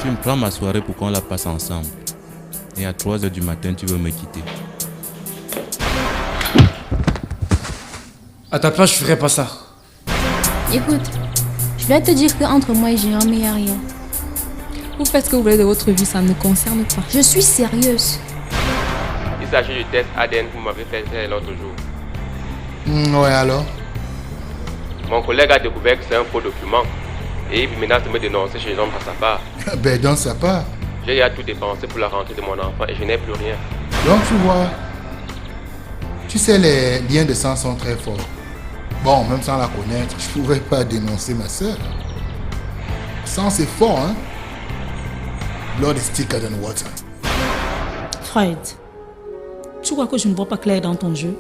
Tu me prends ma soirée pour qu'on la passe ensemble. Et à 3h du matin, tu veux me quitter. À ta place, je ferais pas ça. Écoute, je dois te dire qu'entre moi et Jérôme, il n'y a rien. Vous faites ce que vous voulez de votre vie, ça ne me concerne pas. Je suis sérieuse. Il s'agit du test ADN que vous m'avez fait l'autre jour. Ouais, alors? Mon collègue a découvert que c'est un faux document. Et il menace de me dénoncer chez les hommes à sa part. Ben, dans sa part. J'ai déjà tout dépensé pour la rentrée de mon enfant et je n'ai plus rien. Donc, tu vois, tu sais, les liens de sang sont très forts. Bon, même sans la connaître, je ne pourrais pas dénoncer ma soeur. Sang, c'est fort, hein? Blood is thicker than water. Fred, tu crois que je ne vois pas clair dans ton jeu?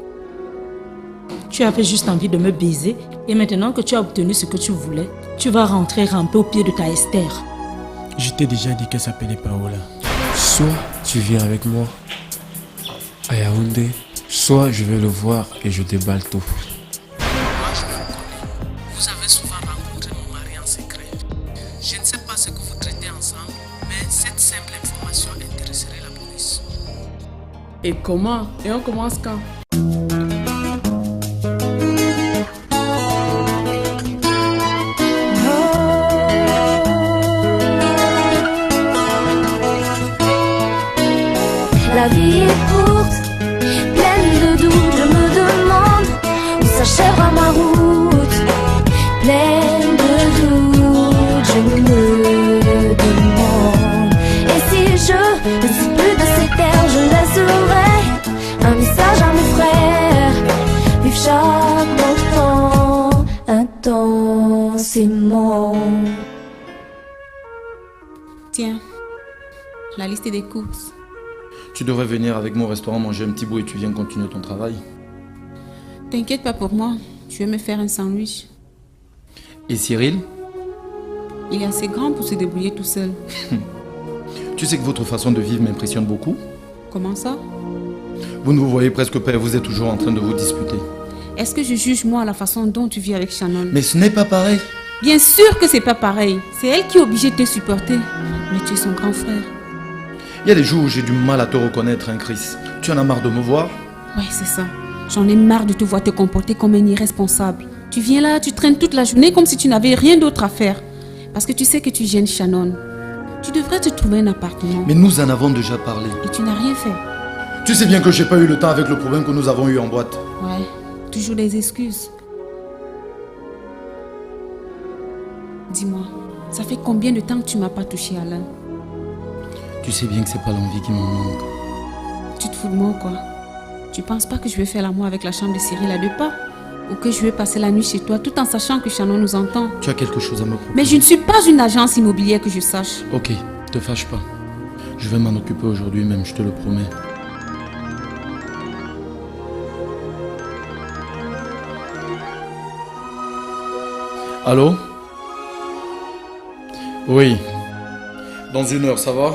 Tu avais juste envie de me baiser et maintenant que tu as obtenu ce que tu voulais, tu vas rentrer ramper au pied de ta Esther. Je t'ai déjà dit qu'elle s'appelait Paola. Soit tu viens avec moi à Yaoundé, soit je vais le voir et je déballe tout. Moi, je vous connais. Vous avez souvent rencontré mon mari en secret. Je ne sais pas ce que vous traitez ensemble, mais cette simple information intéresserait la police. Et comment? Et on commence quand? La vie est courte, pleine de doutes. Je me demande où s'achèvera ma route. Pleine de doutes, je me demande. Et si je ne suis plus de ces terres, je laisserai un message à mes frères. Vivre chaque moment intensément. Tiens, la liste des courses. Tu devrais venir avec moi au restaurant manger un petit bout et tu viens continuer ton travail. T'inquiète pas pour moi, je vais me faire un sandwich. Et Cyril? Il est assez grand pour se débrouiller tout seul. Tu sais que votre façon de vivre m'impressionne beaucoup. Comment ça? Vous ne vous voyez presque pas et vous êtes toujours en train de vous disputer. Est-ce que je juge moi la façon dont tu vis avec Shannon? Mais ce n'est pas pareil. Bien sûr que c'est pas pareil. C'est elle qui est obligée de te supporter. Mais tu es son grand frère. Il y a des jours où j'ai du mal à te reconnaître, hein, Chris. Tu en as marre de me voir? Ouais, c'est ça. J'en ai marre de te voir te comporter comme un irresponsable. Tu viens là, tu traînes toute la journée comme si tu n'avais rien d'autre à faire. Parce que tu sais que tu gênes Shannon. Tu devrais te trouver un appartement. Mais nous en avons déjà parlé. Et tu n'as rien fait. Tu sais bien que j'ai pas eu le temps avec le problème que nous avons eu en boîte. Ouais, toujours des excuses. Dis-moi, ça fait combien de temps que tu m'as pas touché, Alain? Tu sais bien que c'est pas l'envie qui m'en manque. Tu te fous de moi ou quoi? Tu penses pas que je vais faire l'amour avec la chambre de Cyril à 2 pas? Ou que je vais passer la nuit chez toi tout en sachant que Shannon nous entend? Tu as quelque chose à me proposer? Mais je ne suis pas une agence immobilière que je sache. Ok, te fâche pas. Je vais m'en occuper aujourd'hui même, je te le promets. Allô? Oui. Dans 1 heure, ça va?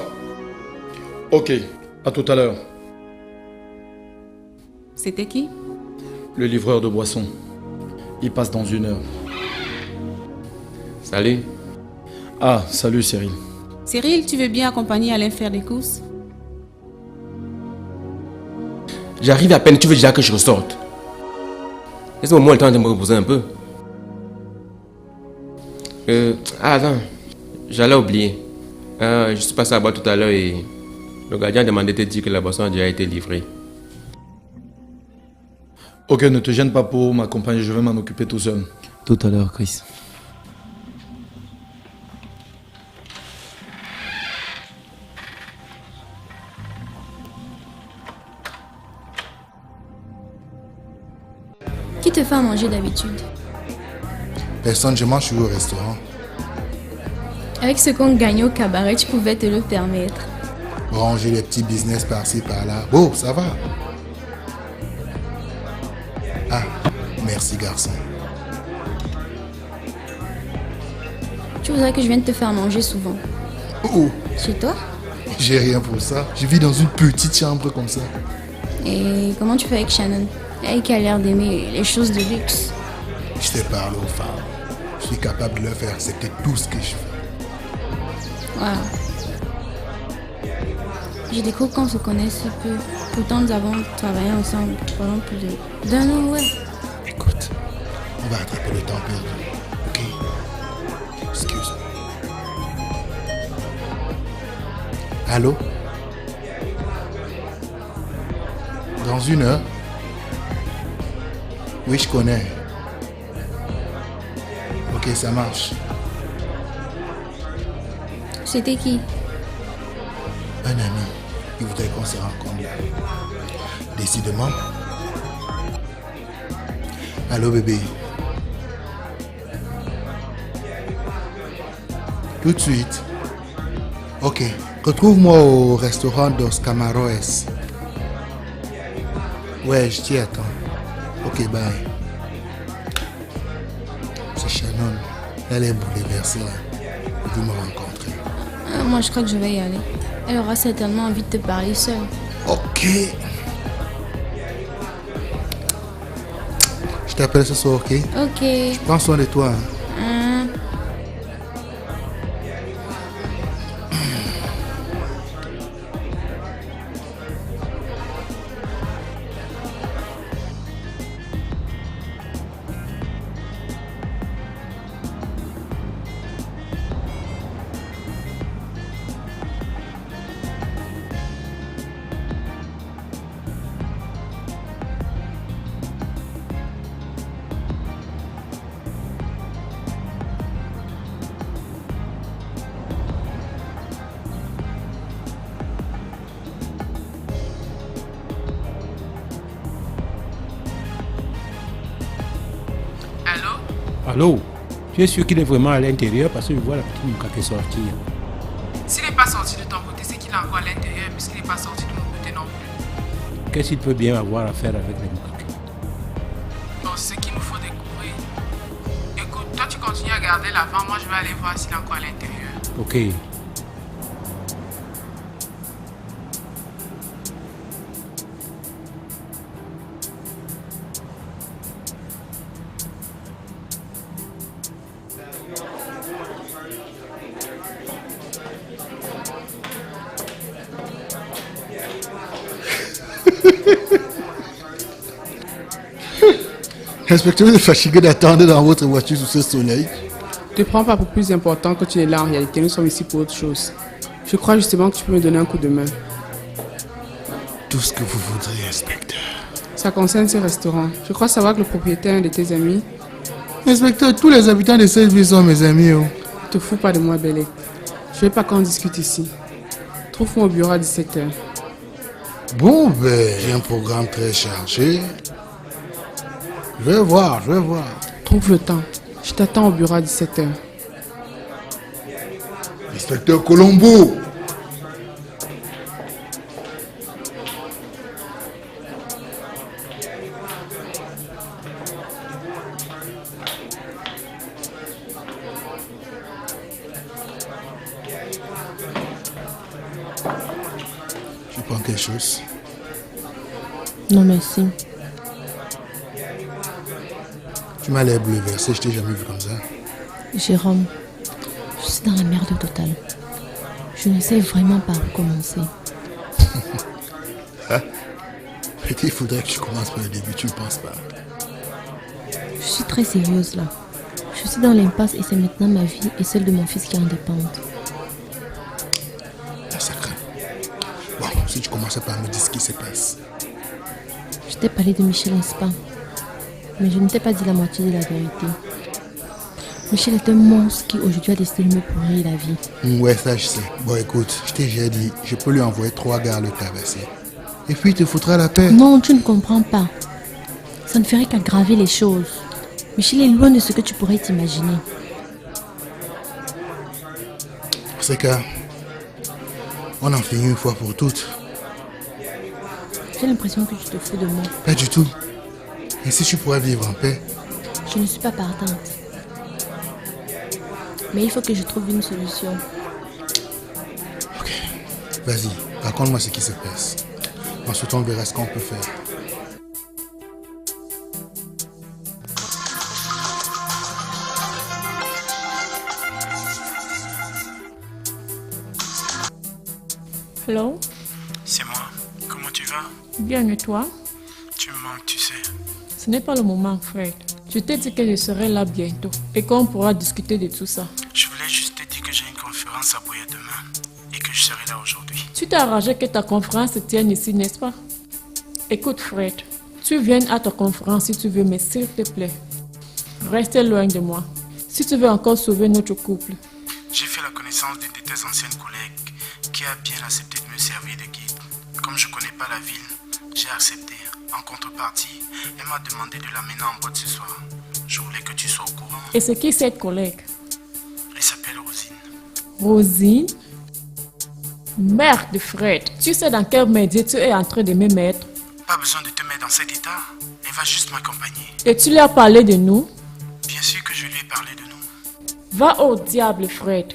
Ok, à tout à l'heure. C'était qui? Le livreur de boissons. Il passe dans 1 heure. Salut. Ah, salut Cyril. Cyril, tu veux bien accompagner Alain faire des courses? J'arrive à peine, tu veux déjà que je ressorte? Laisse-moi au moins le temps de me reposer un peu. Attends, j'allais oublier. Je suis passé à bas tout à l'heure et le gardien demandait de te dire que la boisson a déjà été livrée. Ok, ne te gêne pas pour m'accompagner, je vais m'en occuper tout seul. Tout à l'heure, Chris. Qui te fait à manger d'habitude? Personne, je mange au restaurant. Avec ce qu'on gagne au cabaret, tu pouvais te le permettre. Bon, j'ai des petits business par-ci, par-là. Bon, ça va. Ah, merci garçon. Tu voudrais que je vienne te faire manger souvent? Oh, Chez toi? j'ai rien pour ça. Je vis dans une petite chambre comme ça. Et comment tu fais avec Shannon? Elle qui a l'air d'aimer les choses de luxe. Je t'ai parlé aux femmes. Je suis capable de leur faire accepter tout ce que je fais. Wow. Je découvre qu'on se connaît si peu. Pourtant, nous avons travaillé ensemble pendant plus d'un an, ouais. Écoute, on va rattraper le temps perdu. Ok? Excuse-moi. Allô? Dans 1 heure? Oui, je connais. Ok, ça marche. C'était qui? Un ami. Il voudrait qu'on se rencontre là. Décidément. Allô, bébé. Tout de suite. Ok. Retrouve-moi au restaurant Dos Camaroes. Ouais, je t'y attends. Ok, bye. C'est Shannon. Elle est bouleversée là. Elle veut me rencontrer. Moi, je crois que je vais y aller. Elle aura certainement envie de te parler seule. Ok. Je t'appelle ce soir, ok? Ok. Prends soin de toi. Allô? Tu es sûr qu'il est vraiment à l'intérieur parce que je vois la petite Mouka qui est sortie. S'il n'est pas sorti de ton côté, c'est qu'il est encore à l'intérieur, mais s'il n'est pas sorti de mon côté non plus. Qu'est-ce qu'il peut bien avoir à faire avec les Moukaki? Bon, c'est ce qu'il nous faut découvrir. Écoute, toi tu continues à garder l'avant, moi je vais aller voir s'il est encore à l'intérieur. Ok. Inspecteur, vous êtes fatigué d'attendre dans votre voiture sous ce soleil? Ne te prends pas pour plus important que tu es là en réalité, nous sommes ici pour autre chose. Je crois justement que tu peux me donner un coup de main. Tout ce que vous voudrez, inspecteur. Ça concerne ce restaurant. Je crois savoir que le propriétaire est un de tes amis. Inspecteur, tous les habitants de cette ville sont mes amis. Oh. Ne te fous pas de moi, Bélé. Je veux pas qu'on discute ici. Trouve-moi au bureau à 17h. Bon, ben, j'ai un programme très chargé. Je vais voir. Trouve le temps. Je t'attends au bureau à 17h. Inspecteur Colombo. Tu prends quelque chose? Non, merci. Tu m'as l'air bouleversé, je t'ai jamais vu comme ça. Jérôme, je suis dans la merde totale. Je ne sais vraiment pas où commencer. Peut-être il faudrait que tu commences par le début, tu ne penses pas? Je suis très sérieuse là. Je suis dans l'impasse et c'est maintenant ma vie et celle de mon fils qui en dépendent. Ah, sacré. Bon, si tu commences par me dire ce qui se passe. Je t'ai parlé de Michel, n'est-ce pas? Mais je ne t'ai pas dit la moitié de la vérité. Michel est un monstre qui aujourd'hui a décidé de me pourrir la vie. Ouais, ça je sais. Bon, écoute, je t'ai déjà dit, je peux lui envoyer 3 gars à le tabasser. Et puis il te foutra la paix. Non, tu ne comprends pas. Ça ne ferait qu'aggraver les choses. Michel est loin de ce que tu pourrais t'imaginer. C'est que on en finit une fois pour toutes. J'ai l'impression que tu te fous de moi. Pas du tout. Et si tu pourrais vivre en paix? Je ne suis pas partante. Mais il faut que je trouve une solution. Ok. Vas-y, raconte-moi ce qui se passe. Ensuite, on verra ce qu'on peut faire. Hello? Bien, et toi? Tu me manques, tu sais. Ce n'est pas le moment, Fred. Je t'ai dit que je serai là bientôt et qu'on pourra discuter de tout ça. Je voulais juste te dire que j'ai une conférence à Boya demain et que je serai là aujourd'hui. Tu t'es arrangé que ta conférence se tienne ici, n'est-ce pas? Écoute, Fred, tu viennes à ta conférence si tu veux, mais s'il te plaît, reste loin de moi. Si tu veux encore sauver notre couple. J'ai fait la connaissance d'une de tes anciennes collègues qui a bien accepté de me servir de guide. Comme je ne connais pas la ville, j'ai accepté. En contrepartie, elle m'a demandé de l'amener en boîte ce soir. Je voulais que tu sois au courant. Et c'est qui cette collègue? Elle s'appelle Rosine. Rosine? Merde, Fred, tu sais dans quel métier tu es en train de me mettre? Pas besoin de te mettre dans cet état. Elle va juste m'accompagner. Et tu lui as parlé de nous? Bien sûr que je lui ai parlé de nous. Va au diable, Fred.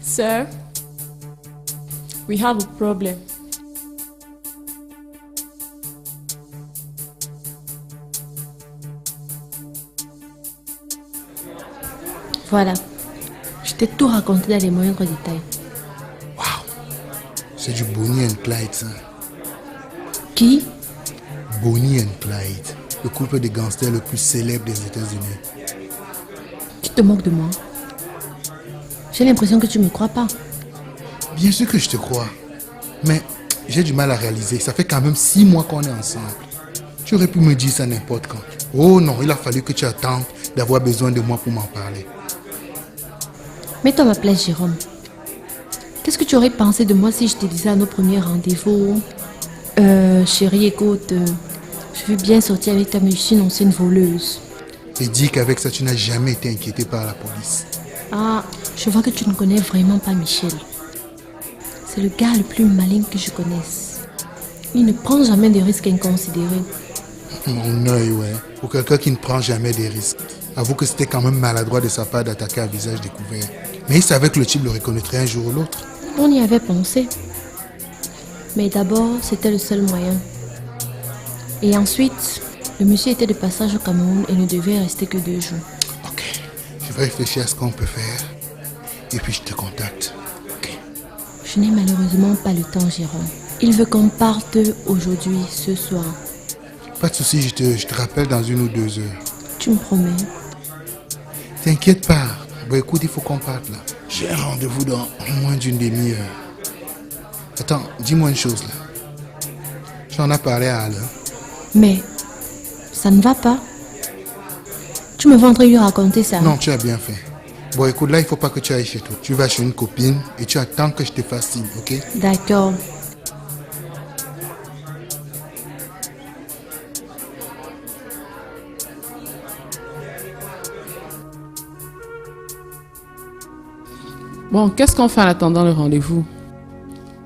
Sir, we have a problem. Voilà. Je t'ai tout raconté dans les moindres détails. Waouh. C'est du Bonnie and Clyde, ça. Qui? Bonnie and Clyde. Le couple de gangsters le plus célèbre des États-Unis. Tu te moques de moi? J'ai l'impression que tu me crois pas. Bien sûr que je te crois. Mais j'ai du mal à réaliser. Ça fait quand même 6 mois qu'on est ensemble. Tu aurais pu me dire ça n'importe quand. Oh non, il a fallu que tu attendes d'avoir besoin de moi pour m'en parler. Mets-toi à ma place, Jérôme. Qu'est-ce que tu aurais pensé de moi si je te disais à nos premiers rendez-vous? Chérie, écoute, je veux bien sortir avec ta machine ancienne voleuse. Et dis qu'avec ça, tu n'as jamais été inquiété par la police. Ah, je vois que tu ne connais vraiment pas Michel. C'est le gars le plus malin que je connaisse. Il ne prend jamais de risques inconsidérés. Mon œil, ouais. Pour quelqu'un qui ne prend jamais des risques. Avoue que c'était quand même maladroit de sa part d'attaquer à visage découvert. Mais il savait que le type le reconnaîtrait un jour ou l'autre. On y avait pensé. Mais d'abord, c'était le seul moyen. Et ensuite, le monsieur était de passage au Cameroun et ne devait rester que 2 jours. Ok. Je vais réfléchir à ce qu'on peut faire. Et puis je te contacte. Ok. Je n'ai malheureusement pas le temps, Jérôme. Il veut qu'on parte aujourd'hui, ce soir. Pas de souci, je te rappelle dans 1 ou 2 heures. Tu me promets? T'inquiète pas. Bon, écoute, il faut qu'on parte là. J'ai un rendez-vous dans moins d'une demi-heure. Attends, dis-moi une chose là. J'en ai parlé à Alain. Mais ça ne va pas. Tu me vas entrer lui raconter ça? Non, tu as bien fait. Bon, écoute, là, il faut pas que tu ailles chez toi. Tu vas chez une copine et tu attends que je te fasse signe, ok? D'accord. Bon, qu'est-ce qu'on fait en attendant le rendez-vous?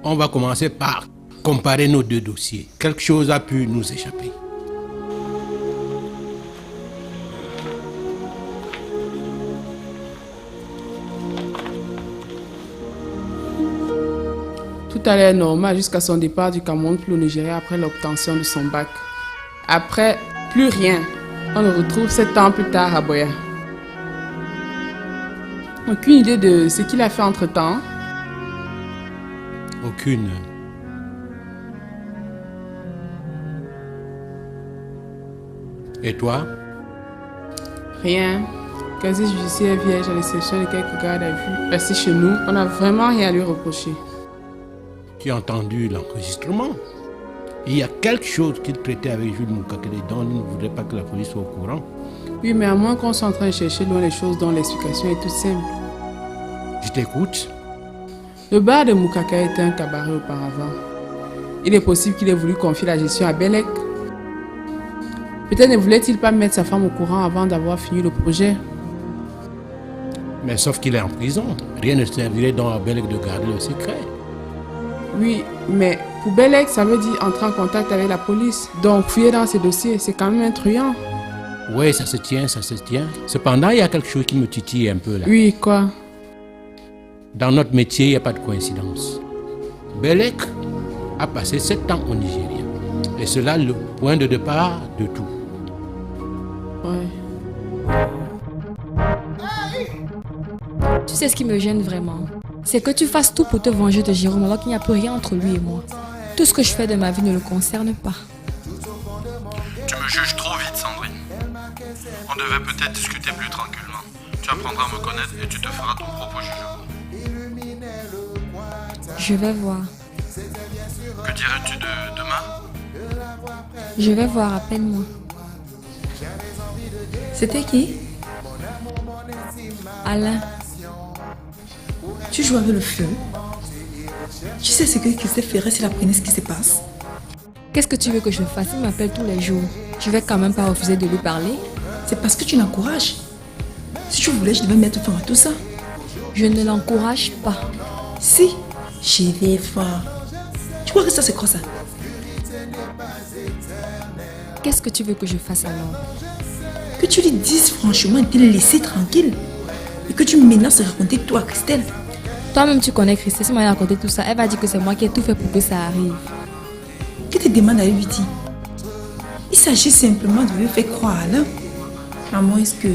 On va commencer par comparer nos 2 dossiers. Quelque chose a pu nous échapper. Tout allait normal jusqu'à son départ du Cameroun pour le Nigeria après l'obtention de son bac. Après, plus rien. On le retrouve 7 ans plus tard à Boya. Aucune idée de ce qu'il a fait entre-temps. Aucune. Et toi? Rien. Quasi judiciaire vierge à l'exception de quelques gardes à vue. Resté chez nous, on n'a vraiment rien à lui reprocher. Tu as entendu l'enregistrement? Il y a quelque chose qu'il traitait avec Jules Moukakele dont il ne voudrait pas que la police soit au courant. Oui, mais à moins qu'on soit en train de chercher loin les choses dont l'explication est toute simple. Je t'écoute. Le bar de Moukaka était un cabaret auparavant. Il est possible qu'il ait voulu confier la gestion à Belek. Peut-être ne voulait-il pas mettre sa femme au courant avant d'avoir fini le projet. Mais sauf qu'il est en prison. Rien ne servirait donc à Belek de garder le secret. Oui, mais pour Belek, ça veut dire entrer en contact avec la police. Donc fouiller dans ses dossiers, c'est quand même un truand. Oui, ça se tient, ça se tient. Cependant, il y a quelque chose qui me titille un peu là. Oui, quoi? Dans notre métier, il n'y a pas de coïncidence. Belek a passé 7 ans au Nigeria. Et c'est là le point de départ de tout. Ouais. Tu sais ce qui me gêne vraiment? C'est que tu fasses tout pour te venger de Jérôme alors qu'il n'y a plus rien entre lui et moi. Tout ce que je fais de ma vie ne le concerne pas. Tu me juges trop vite, Sandrine. On devait peut-être discuter plus tranquillement. Tu apprendras à me connaître et tu te feras ton propre jugement. Je vais voir. Que dirais-tu de demain? Je vais voir, appelle-moi. C'était qui? Alain. Tu joues avec le feu. Tu sais ce que Christophe ferait s'il apprenait ce qui se passe? Qu'est-ce que tu veux que je fasse? Il m'appelle tous les jours. Je vais quand même pas refuser de lui parler. C'est parce que tu l'encourages. Si tu voulais, je devais mettre fin à tout ça. Je ne l'encourage pas. Si, je vais voir. Tu crois que ça c'est quoi ça? Qu'est-ce que tu veux que je fasse alors? Que tu lui dises franchement de le laisser tranquille. Et que tu menaces de raconter tout à Christelle. Toi-même tu connais Christelle, si moi raconté tout ça, elle va dire que c'est moi qui ai tout fait pour que ça arrive. Que te demande à lui dire? Il s'agit simplement de lui faire croire à Alain. À moins que...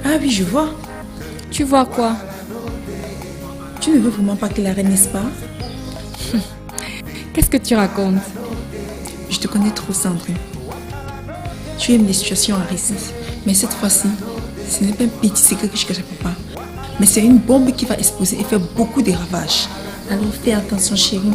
Ah oui, je vois. Tu vois quoi? Tu ne veux vraiment pas qu'il arrête, n'est-ce pas? Qu'est-ce que tu racontes? Je te connais trop, Sandrine. Tu aimes les situations à risque. Mais cette fois-ci, ce n'est pas un petit secret que je cache à papa. Mais c'est une bombe qui va exploser et faire beaucoup de ravages. Alors fais attention, chérie.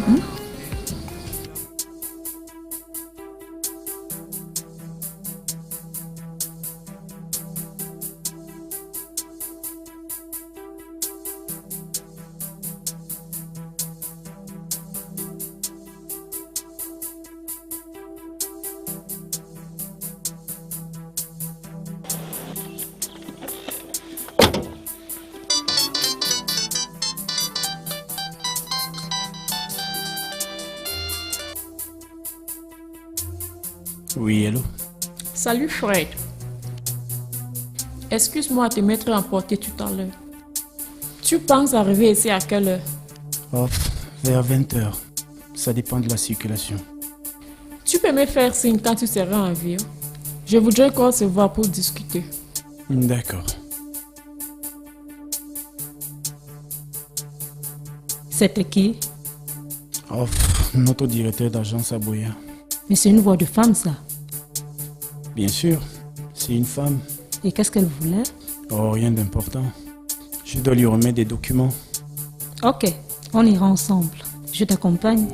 Oui, hello. Salut Fred. Excuse-moi de m'être emporté tout à l'heure. Tu penses arriver ici à quelle heure? Vers 20h. Ça dépend de la circulation. Tu peux me faire signe quand tu seras en ville. Je voudrais qu'on se voit pour discuter. D'accord. C'était qui? Notre directeur d'agence à Boya. Mais c'est une voix de femme, ça. Bien sûr, c'est une femme. Et qu'est-ce qu'elle voulait? Rien d'important. Je dois lui remettre des documents. Ok, on ira ensemble. Je t'accompagne.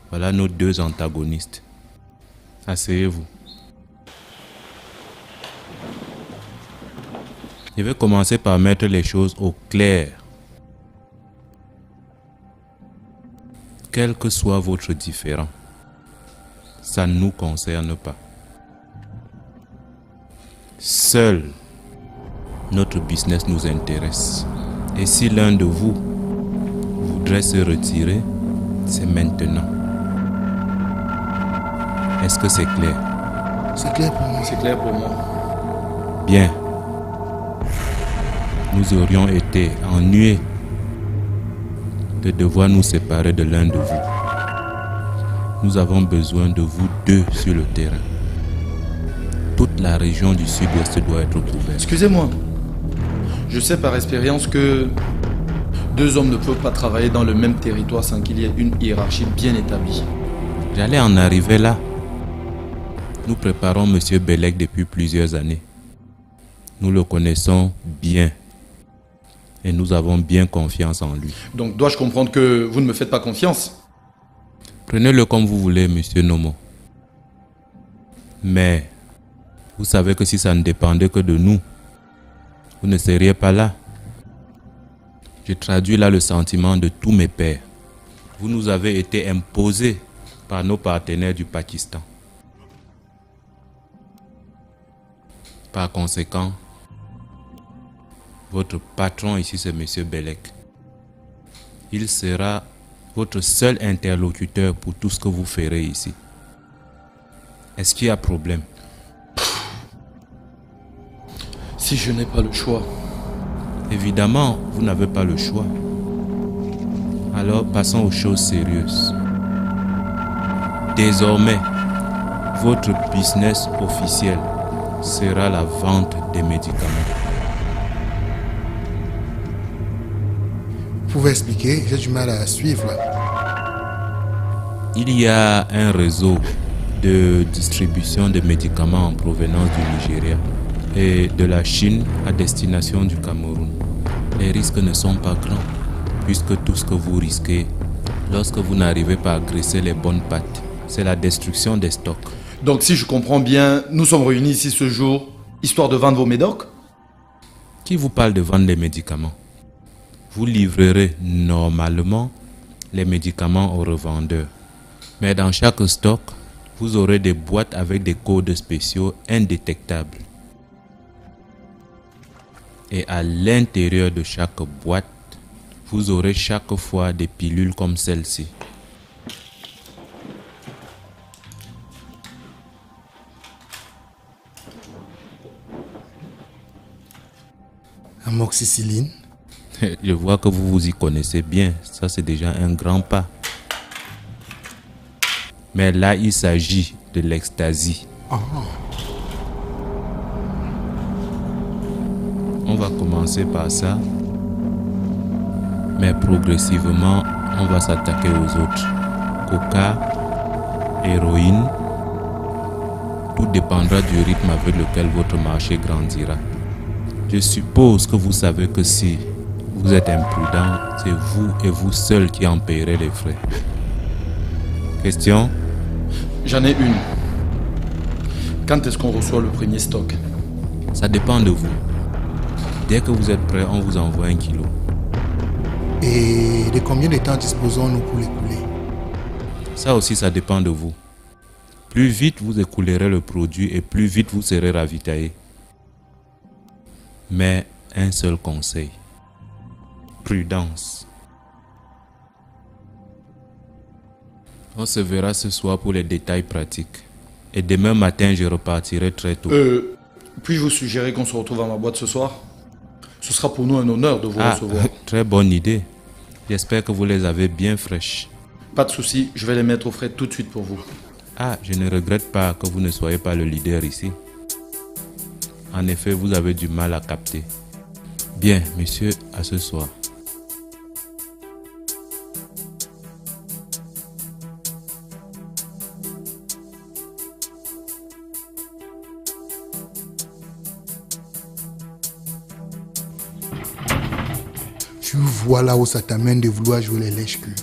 Voilà nos deux antagonistes. Asseyez-vous. Je vais commencer par mettre les choses au clair. Quel que soit votre différend, ça ne nous concerne pas. Seul notre business nous intéresse. Et si l'un de vous voudrait se retirer, c'est maintenant. Est-ce que c'est clair? C'est clair pour moi. C'est clair pour moi. Bien. Nous aurions été ennuyés de devoir nous séparer de l'un de vous. Nous avons besoin de vous deux sur le terrain. Toute la région du sud-ouest doit être couverte. Excusez-moi. Je sais par expérience que deux hommes ne peuvent pas travailler dans le même territoire sans qu'il y ait une hiérarchie bien établie. J'allais en arriver là. Nous préparons M. Bellec depuis plusieurs années. Nous le connaissons bien. Et nous avons bien confiance en lui. Donc dois-je comprendre que vous ne me faites pas confiance? Prenez-le comme vous voulez, M. Nomo. Mais vous savez que si ça ne dépendait que de nous, vous ne seriez pas là. Je traduis là le sentiment de tous mes pères. Vous nous avez été imposés par nos partenaires du Pakistan. Par conséquent, votre patron ici, c'est M. Belek. Il sera votre seul interlocuteur pour tout ce que vous ferez ici. Est-ce qu'il y a problème? Si je n'ai pas le choix. Évidemment, vous n'avez pas le choix. Alors, passons aux choses sérieuses. Désormais, votre business officiel sera la vente des médicaments. Vous pouvez expliquer? J'ai du mal à suivre là. Il y a un réseau de distribution de médicaments en provenance du Nigeria et de la Chine à destination du Cameroun. Les risques ne sont pas grands, puisque tout ce que vous risquez lorsque vous n'arrivez pas à graisser les bonnes pattes, c'est la destruction des stocks. Donc si je comprends bien, nous sommes réunis ici ce jour, histoire de vendre vos médocs? Qui vous parle de vendre des médicaments? Vous livrerez normalement les médicaments aux revendeurs. Mais dans chaque stock, vous aurez des boîtes avec des codes spéciaux indétectables. Et à l'intérieur de chaque boîte, vous aurez chaque fois des pilules comme celle-ci. Amoxicilline. Je vois que vous vous y connaissez bien. Ça, c'est déjà un grand pas. Mais là, il s'agit de l'ecstasy. Oh. On va commencer par ça. Mais progressivement, on va s'attaquer aux autres. Coca, héroïne. Tout dépendra du rythme avec lequel votre marché grandira. Je suppose que vous savez que si vous êtes imprudent, c'est vous et vous seul qui en payerez les frais. Question? J'en ai une. Quand est-ce qu'on reçoit le premier stock? Ça dépend de vous. Dès que vous êtes prêt, on vous envoie 1 kilo. Et de combien de temps disposons-nous pour l'écouler? Ça aussi, ça dépend de vous. Plus vite vous écoulerez le produit et plus vite vous serez ravitaillé. Mais un seul conseil. Prudence. On se verra ce soir pour les détails pratiques. Et demain matin, je repartirai très tôt. Puis-je vous suggérer qu'on se retrouve à ma boîte ce soir? Ce sera pour nous un honneur de vous recevoir. Très bonne idée. J'espère que vous les avez bien fraîches. Pas de souci, je vais les mettre au frais tout de suite pour vous. Ah, je ne regrette pas que vous ne soyez pas le leader ici. En effet, vous avez du mal à capter. Bien, monsieur, à ce soir. Tu vois là où ça t'amène de vouloir jouer les lèches-culs.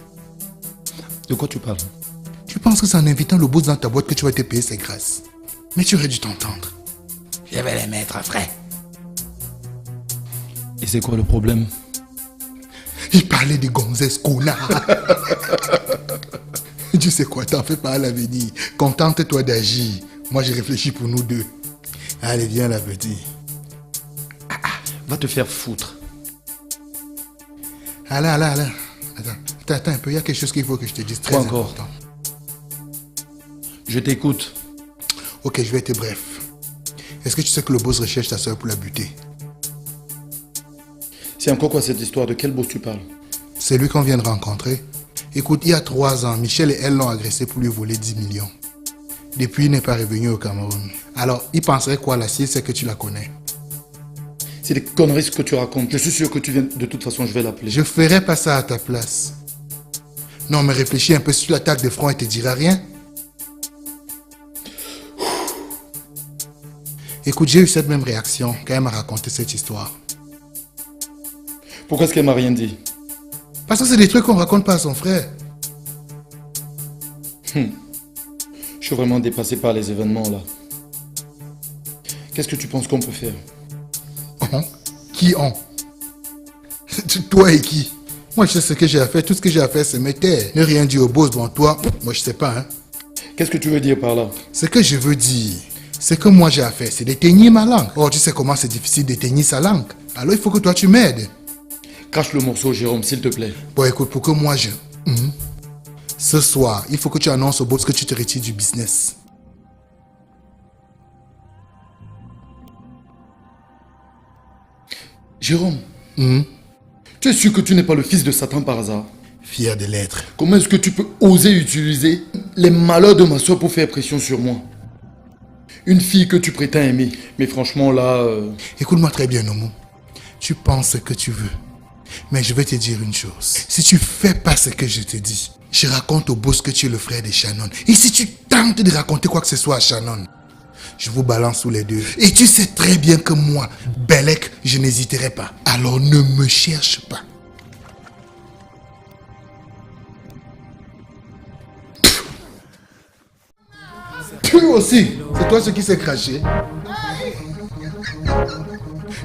De quoi tu parles? Tu penses que c'est en invitant le boss dans ta boîte que tu vas te payer ses grâces? Mais tu aurais dû t'entendre. Je vais les mettre à frais. Et c'est quoi le problème? Il parlait de gonzesse Kola. Tu sais quoi, t'en fais pas à l'avenir. Contente-toi d'agir. Moi, j'ai réfléchi pour nous deux. Allez, viens là, petit. Va te faire foutre. Allez. Attends un peu, il y a quelque chose qu'il faut que je te dise. Très important. Je t'écoute. Ok, je vais être bref. Est-ce que tu sais que le boss recherche ta soeur pour la buter? C'est encore quoi cette histoire? De quel boss tu parles? C'est lui qu'on vient de rencontrer. Écoute, il y a 3 ans, Michel et elle l'ont agressé pour lui voler 10 millions. Depuis, il n'est pas revenu au Cameroun. Alors, il penserait quoi là si c'est que tu la connais? C'est des conneries ce que tu racontes. Je suis sûr que tu viens... De toute façon, je vais l'appeler. Je ferai pas ça à ta place. Non, mais réfléchis un peu. Si tu l'attaques de front, elle te dira rien. Écoute, j'ai eu cette même réaction quand elle m'a raconté cette histoire. Pourquoi est-ce qu'elle m'a rien dit? Parce que c'est des trucs qu'on raconte pas à son frère. Je suis vraiment dépassé par les événements là. Qu'est-ce que tu penses qu'on peut faire? Qui on? Toi et qui? Moi, je sais ce que j'ai à faire. Tout ce que j'ai à faire, c'est me taire. Ne rien dire au boss devant toi. Moi, je sais pas, hein. Qu'est-ce que tu veux dire par là? Ce que je veux dire, ce que moi j'ai à faire, c'est d'éteigner ma langue. Or, tu sais comment c'est difficile d'éteigner sa langue. Alors, il faut que toi, tu m'aides. Crache le morceau, Jérôme, s'il te plaît. Bon, écoute, pour que moi, ce soir, il faut que tu annonces au boss que tu te retires du business. Jérôme, tu es sûr que tu n'es pas le fils de Satan par hasard? Fier de l'être. Comment est-ce que tu peux oser utiliser les malheurs de ma soeur pour faire pression sur moi? Une fille que tu prétends aimer. Mais franchement, là... Écoute-moi très bien, Nomo. Tu penses ce que tu veux. Mais je vais te dire une chose. Si tu fais pas ce que je te dis, je raconte au boss que tu es le frère de Shannon. Et si tu tentes de raconter quoi que ce soit à Shannon, je vous balance tous les deux. Et tu sais très bien que moi, Belek, je n'hésiterai pas. Alors ne me cherche pas. Tu aussi, c'est toi ce qui s'est craché.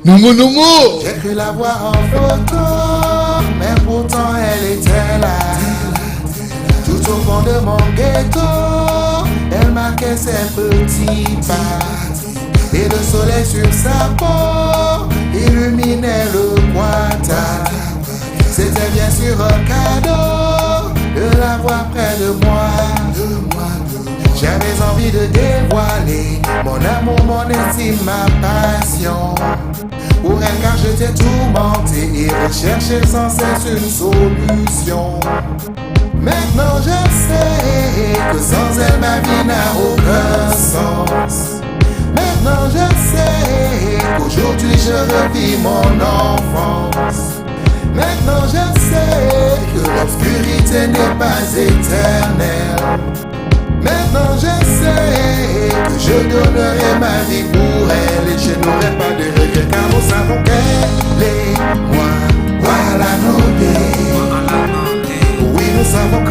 Nomo, Nomo! J'ai cru la voir en photo, mais pourtant elle était là. Tout au fond de mon ghetto, elle marquait ses petits pas. Et le soleil sur sa peau illuminait le Guata. C'était bien sûr un cadeau de la voir près de moi. J'avais envie de dévoiler mon amour, mon estime, ma passion pour elle, car je t'ai tourmenté et recherché sans cesse une solution. Maintenant je sais que sans elle ma vie n'a aucun sens. Maintenant je sais qu'aujourd'hui je revis mon enfance. Maintenant je sais que l'obscurité n'est pas éternelle. Maintenant je sais que je donnerai ma vie pour elle et je n'aurai pas de regrets car nous savons qu'elle est moi. Voilà nos dés. Oui, nous savons